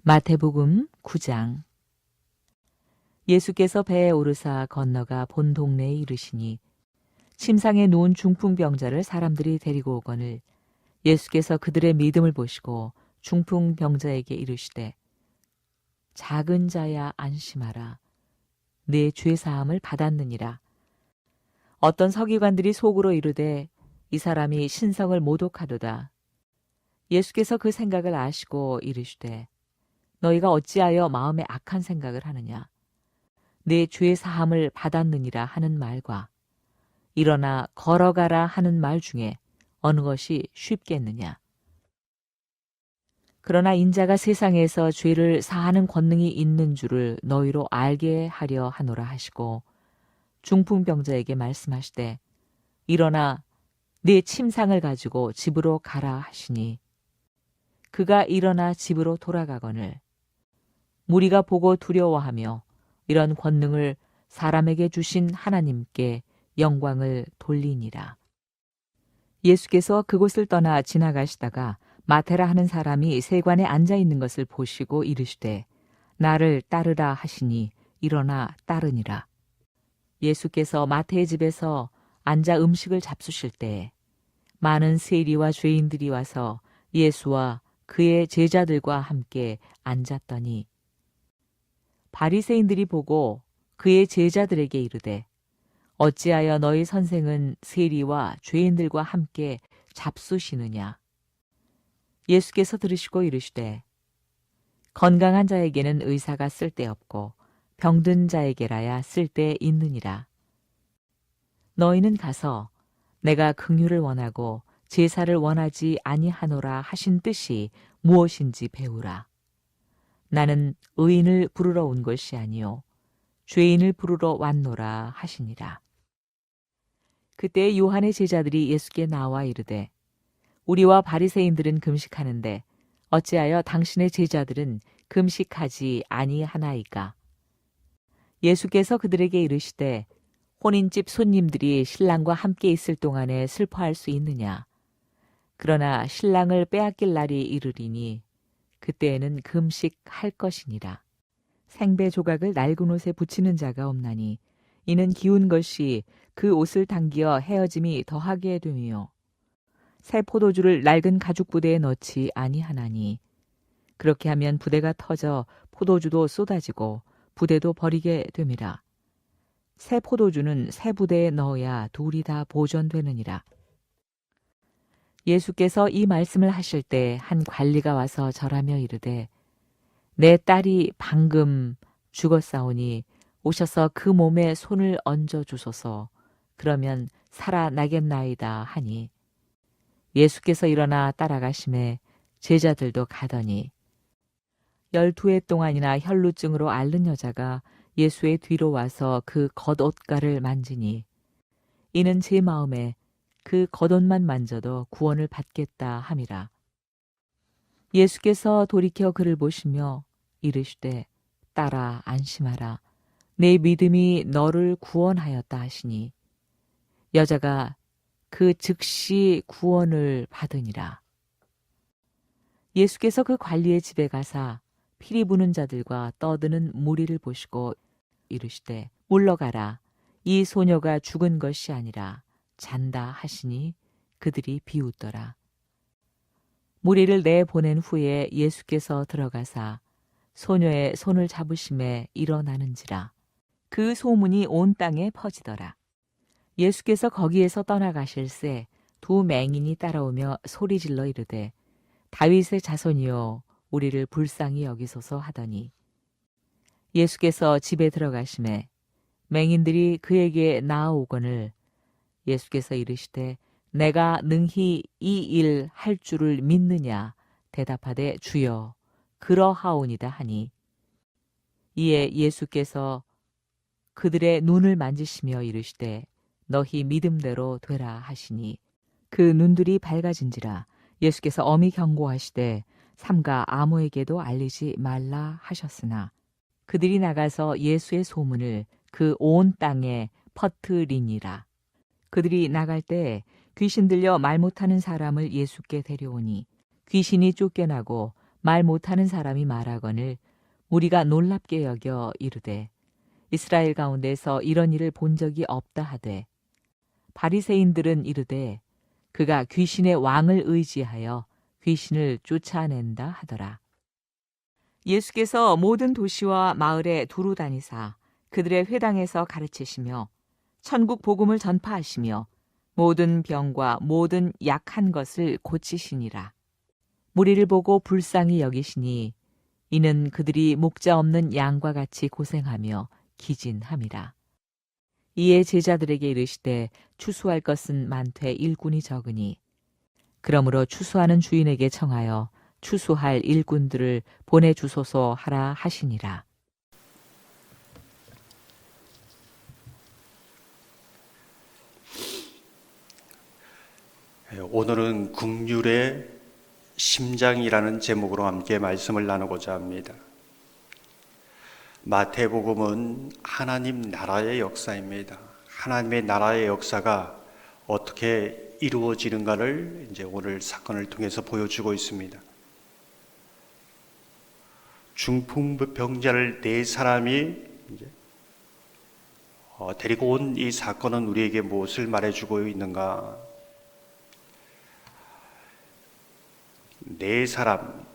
마태복음 9장. 예수께서 배에 오르사 건너가 본 동네에 이르시니 침상에 누운 중풍병자를 사람들이 데리고 오거늘 예수께서 그들의 믿음을 보시고 중풍병자에게 이르시되 작은 자야 안심하라. 네 죄 사함을 받았느니라. 어떤 서기관들이 속으로 이르되 이 사람이 신성을 모독하도다. 예수께서 그 생각을 아시고 이르시되 너희가 어찌하여 마음에 악한 생각을 하느냐. 내 죄 사함을 받았느니라 하는 말과 일어나 걸어가라 하는 말 중에 어느 것이 쉽겠느냐. 그러나 인자가 세상에서 죄를 사하는 권능이 있는 줄을 너희로 알게 하려 하노라 하시고 중풍병자에게 말씀하시되 일어나 네 침상을 가지고 집으로 가라 하시니 그가 일어나 집으로 돌아가거늘 무리가 보고 두려워하며 이런 권능을 사람에게 주신 하나님께 영광을 돌리니라. 예수께서 그곳을 떠나 지나가시다가 마테라 하는 사람이 세관에 앉아 있는 것을 보시고 이르시되 나를 따르라 하시니 일어나 따르니라. 예수께서 마태의 집에서 앉아 음식을 잡수실 때에 많은 세리와 죄인들이 와서 예수와 그의 제자들과 함께 앉았더니 바리새인들이 보고 그의 제자들에게 이르되 어찌하여 너희 선생은 세리와 죄인들과 함께 잡수시느냐. 예수께서 들으시고 이르시되 건강한 자에게는 의사가 쓸데없고 병든 자에게라야 쓸데 있느니라. 너희는 가서 내가 긍휼을 원하고 제사를 원하지 아니하노라 하신 뜻이 무엇인지 배우라. 나는 의인을 부르러 온 것이 아니요 죄인을 부르러 왔노라 하시니라. 그때 요한의 제자들이 예수께 나와 이르되 우리와 바리새인들은 금식하는데 어찌하여 당신의 제자들은 금식하지 아니하나이까. 예수께서 그들에게 이르시되 혼인집 손님들이 신랑과 함께 있을 동안에 슬퍼할 수 있느냐. 그러나 신랑을 빼앗길 날이 이르리니 그때에는 금식할 것이니라. 생배 조각을 낡은 옷에 붙이는 자가 없나니 이는 기운 것이 그 옷을 당기어 헤어짐이 더하게 됨이요 새 포도주를 낡은 가죽 부대에 넣지 아니하나니 그렇게 하면 부대가 터져 포도주도 쏟아지고 부대도 버리게 됨이라. 새 포도주는 새 부대에 넣어야 둘이 다 보존되느니라. 예수께서 이 말씀을 하실 때 한 관리가 와서 절하며 이르되 내 딸이 방금 죽었사오니 오셔서 그 몸에 손을 얹어 주소서. 그러면 살아나겠나이다 하니 예수께서 일어나 따라가심에 제자들도 가더니 12해 동안이나 혈루증으로 앓는 여자가 예수의 뒤로 와서 그 겉옷가를 만지니 이는 제 마음에 그 겉옷만 만져도 구원을 받겠다 함이라. 예수께서 돌이켜 그를 보시며 이르시되 딸아 안심하라. 내 믿음이 너를 구원하였다 하시니 여자가 그 즉시 구원을 받으니라. 예수께서 그 관리의 집에 가사 피리 부는 자들과 떠드는 무리를 보시고 이르시되 물러가라. 이 소녀가 죽은 것이 아니라 잔다 하시니 그들이 비웃더라. 무리를 내보낸 후에 예수께서 들어가사 소녀의 손을 잡으심에 일어나는지라. 그 소문이 온 땅에 퍼지더라. 예수께서 거기에서 떠나가실새 두 맹인이 따라오며 소리질러 이르되 다윗의 자손이여 우리를 불쌍히 여기소서 하더니 예수께서 집에 들어가심에 맹인들이 그에게 나아오거늘 예수께서 이르시되 내가 능히 이 일 할 줄을 믿느냐 대답하되 주여 그러하오니다 하니 이에 예수께서 그들의 눈을 만지시며 이르시되 너희 믿음대로 되라 하시니 그 눈들이 밝아진지라. 예수께서 엄히 경고하시되 삼가 아무에게도 알리지 말라 하셨으나 그들이 나가서 예수의 소문을 그 온 땅에 퍼뜨리니라. 그들이 나갈 때 귀신 들려 말 못하는 사람을 예수께 데려오니 귀신이 쫓겨나고 말 못하는 사람이 말하거늘 무리가 놀랍게 여겨 이르되 이스라엘 가운데서 이런 일을 본 적이 없다 하되 바리새인들은 이르되 그가 귀신의 왕을 의지하여 귀신을 쫓아낸다 하더라. 예수께서 모든 도시와 마을에 두루 다니사 그들의 회당에서 가르치시며 천국 복음을 전파하시며 모든 병과 모든 약한 것을 고치시니라. 무리를 보고 불쌍히 여기시니 이는 그들이 목자 없는 양과 같이 고생하며 기진함이라. 이에 제자들에게 이르시되 추수할 것은 많되 일꾼이 적으니 그러므로 추수하는 주인에게 청하여 추수할 일꾼들을 보내주소서 하라 하시니라. 오늘은 긍휼의 심장이라는 제목으로 함께 말씀을 나누고자 합니다. 마태복음은 하나님 나라의 역사입니다. 하나님의 나라의 역사가 어떻게 이루어지는가를 이제 오늘 사건을 통해서 보여주고 있습니다. 중풍병자를 네 사람이 이제 데리고 온 이 사건은 우리에게 무엇을 말해주고 있는가? 네 사람,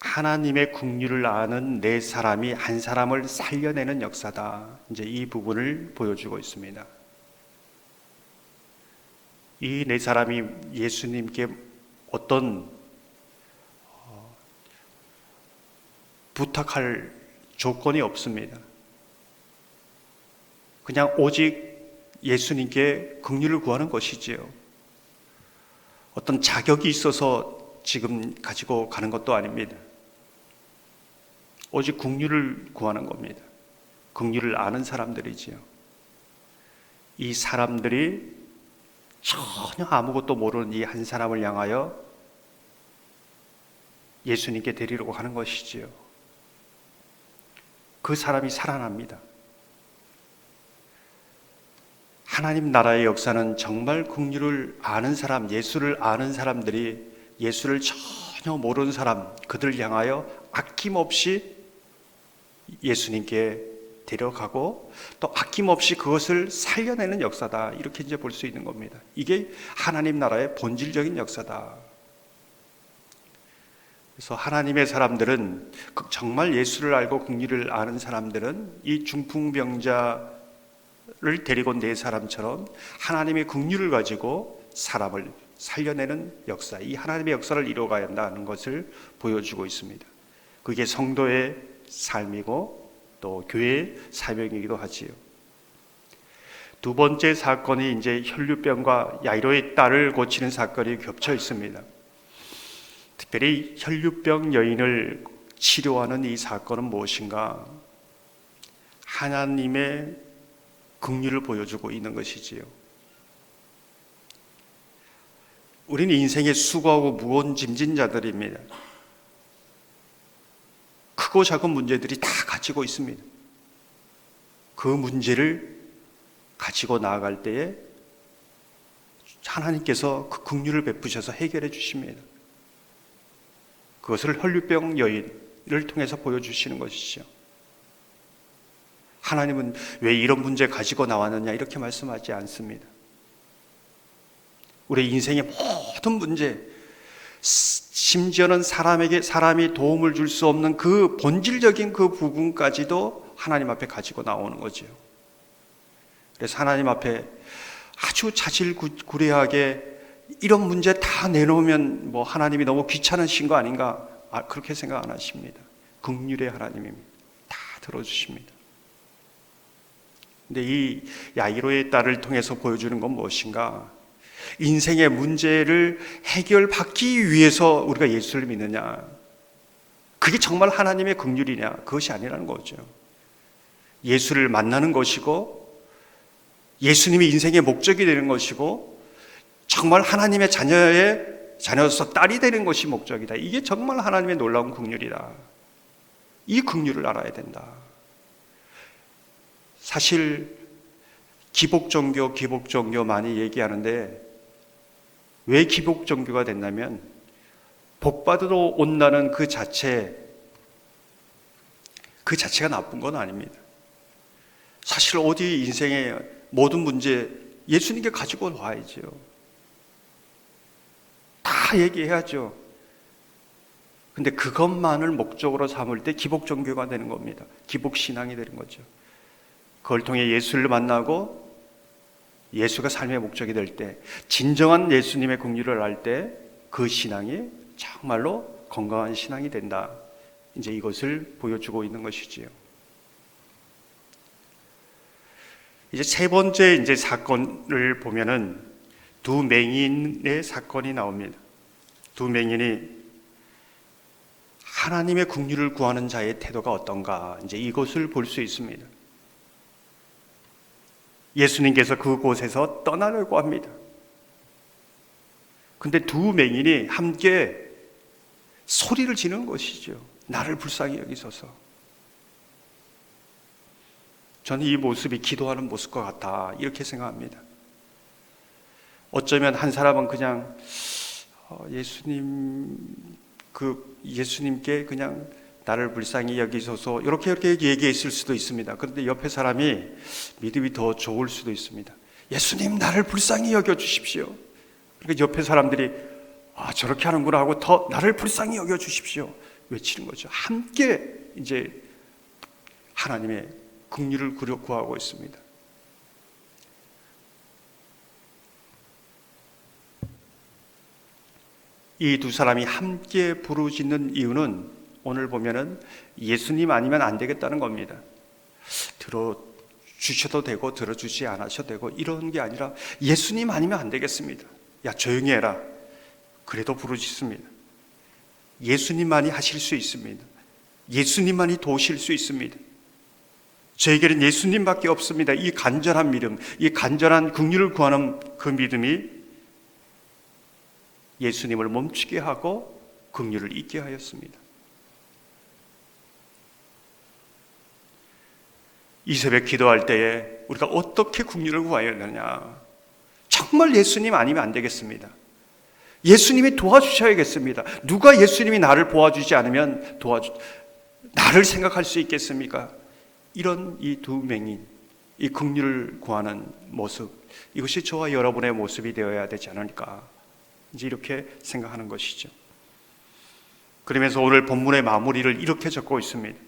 하나님의 긍휼을 아는 네 사람이 한 사람을 살려내는 역사다. 이제 이 부분을 보여주고 있습니다. 이 네 사람이 예수님께 어떤 부탁할 조건이 없습니다. 그냥 오직 예수님께 긍휼을 구하는 것이지요. 어떤 자격이 있어서 지금 가지고 가는 것도 아닙니다. 오직 긍휼을 구하는 겁니다. 긍휼을 아는 사람들이지요. 이 사람들이 전혀 아무것도 모르는 이 한 사람을 향하여 예수님께 데리러 가는 것이지요. 그 사람이 살아납니다. 하나님 나라의 역사는 정말 긍휼을 아는 사람, 예수를 아는 사람들이 예수를 전혀 모르는 사람, 그들 향하여 아낌없이 예수님께 데려가고 또 아낌없이 그것을 살려내는 역사다. 이렇게 이제 볼 수 있는 겁니다. 이게 하나님 나라의 본질적인 역사다. 그래서 하나님의 사람들은 정말 예수를 알고 긍휼을 아는 사람들은 이 중풍병자를 데리고 온 네 사람처럼 하나님의 긍휼을 가지고 사람을 살려내는 역사, 이 하나님의 역사를 이루어가야 한다는 것을 보여주고 있습니다. 그게 성도의 삶이고 또 교회의 사명이기도 하지요. 두 번째 사건이 이제 혈류병과 야이로의 딸을 고치는 사건이 겹쳐 있습니다. 특별히 혈류병 여인을 치료하는 이 사건은 무엇인가? 하나님의 긍휼을 보여주고 있는 것이지요. 우리는 인생에 수고하고 무거운 짐진 자들입니다. 크고 작은 문제들이 다 가지고 있습니다. 그 문제를 가지고 나아갈 때에 하나님께서 그 긍휼을 베푸셔서 해결해 주십니다. 그것을 혈류병 여인을 통해서 보여주시는 것이죠. 하나님은 왜 이런 문제 가지고 나왔느냐 이렇게 말씀하지 않습니다. 우리 인생의 모든 문제, 심지어는 사람이 도움을 줄 수 없는 그 본질적인 그 부분까지도 하나님 앞에 가지고 나오는 거죠. 그래서 하나님 앞에 아주 자질구레하게 이런 문제 다 내놓으면 뭐 하나님이 너무 귀찮으신 거 아닌가? 그렇게 생각 안 하십니다. 긍휼의 하나님입니다. 다 들어주십니다. 근데 이 야이로의 딸을 통해서 보여주는 건 무엇인가? 인생의 문제를 해결받기 위해서 우리가 예수를 믿느냐? 그게 정말 하나님의 긍휼이냐? 그것이 아니라는 거죠. 예수를 만나는 것이고 예수님이 인생의 목적이 되는 것이고 정말 하나님의 자녀로서 딸이 되는 것이 목적이다. 이게 정말 하나님의 놀라운 긍휼이다. 이 긍휼을 알아야 된다. 사실 기복종교 많이 얘기하는데 왜 기복종교가 됐냐면 복받으러 온다는 그 자체가 나쁜 건 아닙니다. 사실 어디 인생의 모든 문제 예수님께 가지고 와야죠. 다 얘기해야죠. 근데 그것만을 목적으로 삼을 때 기복 종교가 되는 겁니다. 기복 신앙이 되는 거죠. 그걸 통해 예수를 만나고 예수가 삶의 목적이 될 때, 진정한 예수님의 긍휼을 알 때 그 신앙이 정말로 건강한 신앙이 된다. 이제 이것을 보여주고 있는 것이지요. 이제 세 번째 이제 사건을 보면은 두 맹인의 사건이 나옵니다. 두 맹인이 하나님의 긍휼을 구하는 자의 태도가 어떤가, 이제 이것을 볼 수 있습니다. 예수님께서 그곳에서 떠나려고 합니다. 근데 두 맹인이 함께 소리를 지르는 것이죠. 나를 불쌍히 여기소서. 저는 이 모습이 기도하는 모습과 같다, 이렇게 생각합니다. 어쩌면 한 사람은 그냥 예수님께 그냥 나를 불쌍히 여기소서 이렇게 얘기했을 수도 있습니다. 그런데 옆에 사람이 믿음이 더 좋을 수도 있습니다. 예수님, 나를 불쌍히 여겨주십시오. 그러니까 옆에 사람들이 저렇게 하는구나 하고 더 나를 불쌍히 여겨주십시오 외치는 거죠. 함께 이제 하나님의 긍휼을 구하고 있습니다. 이 두 사람이 함께 부르짖는 이유는 오늘 보면은 예수님 아니면 안 되겠다는 겁니다. 들어주셔도 되고 들어주지 않으셔도 되고 이런 게 아니라 예수님 아니면 안 되겠습니다. 야, 조용히 해라. 그래도 부르짖습니다. 예수님만이 하실 수 있습니다. 예수님만이 도우실 수 있습니다. 저에게는 예수님밖에 없습니다. 이 간절한 믿음, 이 간절한 긍휼을 구하는 그 믿음이 예수님을 멈추게 하고 긍휼을 잊게 하였습니다. 이 새벽 기도할 때에 우리가 어떻게 긍휼을 구해야 되냐? 정말 예수님 아니면 안 되겠습니다. 예수님이 도와주셔야겠습니다. 누가 예수님이 나를 도와주지 않으면 나를 생각할 수 있겠습니까? 이런 이 두 맹인, 이 긍휼을 구하는 모습, 이것이 저와 여러분의 모습이 되어야 되지 않을까, 이제 이렇게 생각하는 것이죠. 그러면서 오늘 본문의 마무리를 이렇게 적고 있습니다.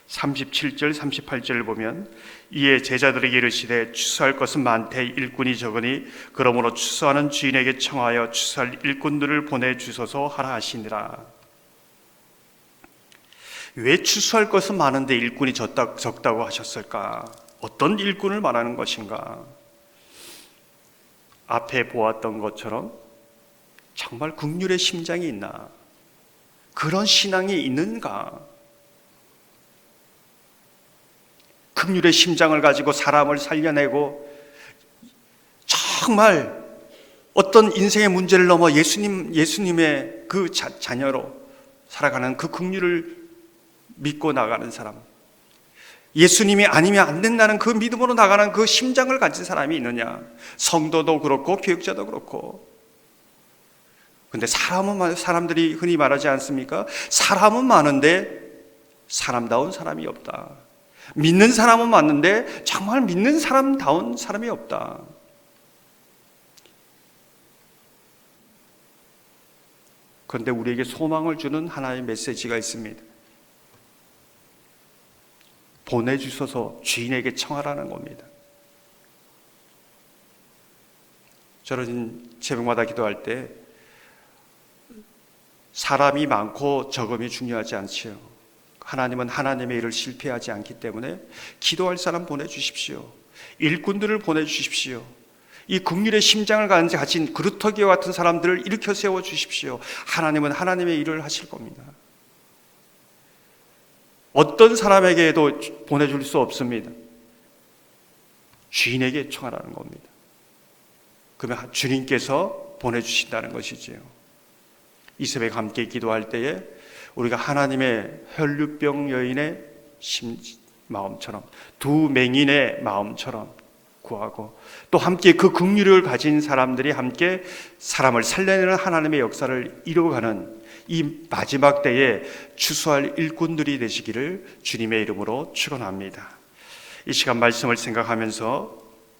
37절 38절을 보면 이에 제자들에게 이르시되 추수할 것은 많되 일꾼이 적으니 그러므로 추수하는 주인에게 청하여 추수할 일꾼들을 보내주소서 하라 하시니라. 왜 추수할 것은 많은데 일꾼이 적다고 하셨을까? 어떤 일꾼을 말하는 것인가? 앞에 보았던 것처럼 정말 긍휼의 심장이 있나? 그런 신앙이 있는가? 긍휼의 심장을 가지고 사람을 살려내고 정말 어떤 인생의 문제를 넘어 예수님의 그 자녀로 살아가는 그 긍휼을 믿고 나가는 사람, 예수님이 아니면 안 된다는 그 믿음으로 나가는 그 심장을 가진 사람이 있느냐? 성도도 그렇고 교육자도 그렇고. 근데 사람들이 흔히 말하지 않습니까? 사람은 많은데 사람다운 사람이 없다. 믿는 사람은 많은데 정말 믿는 사람다운 사람이 없다. 그런데 우리에게 소망을 주는 하나의 메시지가 있습니다. 보내주셔서 주인에게 청하라는 겁니다. 저는 새벽마다 기도할 때 사람이 많고 적음이 중요하지 않지요. 하나님은 하나님의 일을 실패하지 않기 때문에 기도할 사람 보내주십시오. 일꾼들을 보내주십시오. 이 긍휼의 심장을 가진 그루터기와 같은 사람들을 일으켜 세워주십시오. 하나님은 하나님의 일을 하실 겁니다. 어떤 사람에게도 보내줄 수 없습니다. 주인에게 청하라는 겁니다. 그러면 주님께서 보내주신다는 것이지요. 이 새벽 함께 기도할 때에 우리가 하나님의 혈류병 여인의 마음처럼, 두 맹인의 마음처럼 구하고, 또 함께 그 긍휼을 가진 사람들이 함께 사람을 살려내는 하나님의 역사를 이루어가는 이 마지막 때에 추수할 일꾼들이 되시기를 주님의 이름으로 축원합니다. 이 시간 말씀을 생각하면서